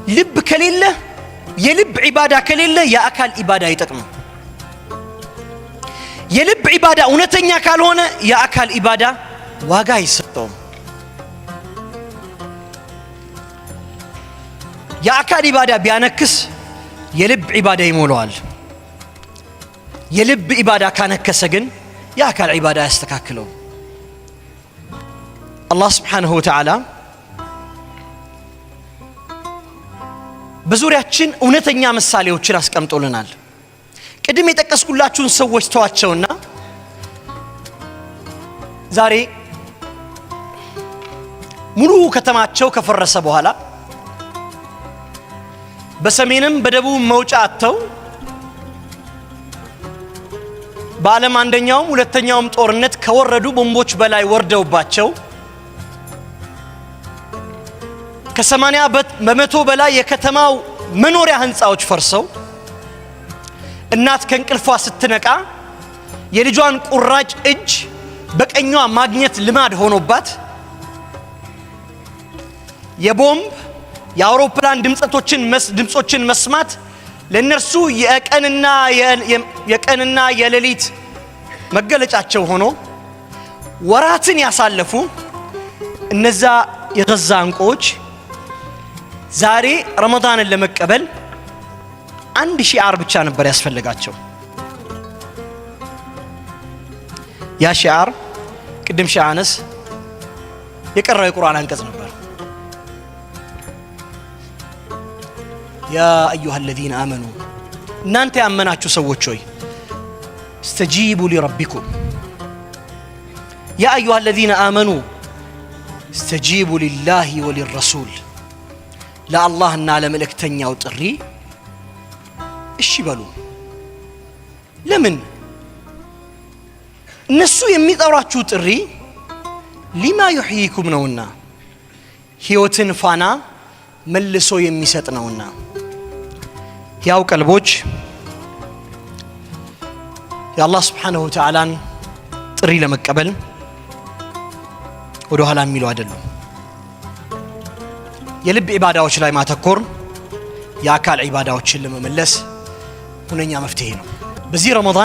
ልብ ከሌለ የልብ ዒባዳ ከሌለ የአካል ዒባዳ አይጠቅምም። የልብ ዒባዳ እውነተኛ ካልሆነ የአካል ዒባዳ ዋጋ አይሰጠውም። የአካል ዒባዳ ቢያነክስ የልብ ዒባዳ ይሞላዋል። የልብ ዒባዳ ካነከሰ ግን የአካል ዒባዳ ያስተካክለው። አላህ ስብሓንሁ ወተዓላ በዙሪያችን እውነተኛ ምሳሌዎችን አስቀምጦልናል። ቅድም የጠቀስኩላችሁን ሰዎች ተዋቸውና ዛሬ ሙሉ ከተማቸው ከፈረሰ በኋላ በሰሜንም በደቡብ መውጫ አጥተው በዓለም አንደኛውም ሁለተኛውም ጦርነት ከወረዱ ቦምቦች በላይ ወርደውባቸው ከ80 በመቶ በላይ የከተማው መኖሪያ ህንጻዎች ፈርሰው እናት ከእንቅልፏ ስትነቃ የልጇን ቁራጭ እጅ በቀኟ ማግኘት ልማድ ሆኖባት የቦምብ የአውሮፕላን ድምጾችን መስማት ለነርሱ የቀንና የሌሊት መገለጫቸው ሆኖ ወራትን ያሳለፉ እነዛ የገዛ እንቁዎች ዛሬ ረመዳንን ለመቀበል 1 ሺዓር ብቻ ነበር ያስፈልጋቸው። ያ ሺዓር ቅድም ሻአነስ የቀረው የቁርአን አንቀጽ ነበር። ያ አዩሃ الذين آمنوا እናንተ ያመናችሁ ሰዎች ሆይ استجيبوا لربكم يا أيها الذين آمنوا استجيبوا لله وللرسول لا الله እና ለመልእክተኛው ጥሪ እሺ በሉ። ለምን? እነሱ የሚጠሯችሁ ጥሪ ሊማ يحييكم ነውና ሕይወትን ፋና መልሶ የሚሰጥ ነውና ያው ቀልቦች የአላህ ስብሓንሁ ወተዓላን ጥሪ ለመቀበል ወደ ኋላ የሚሉ አይደሉም። የልብ ዒባዳዎች ላይ ማተኮር የአካል ዒባዳዎችን ለመመለስ ሁነኛ መፍትሄ ነው። በዚህ ረመዳን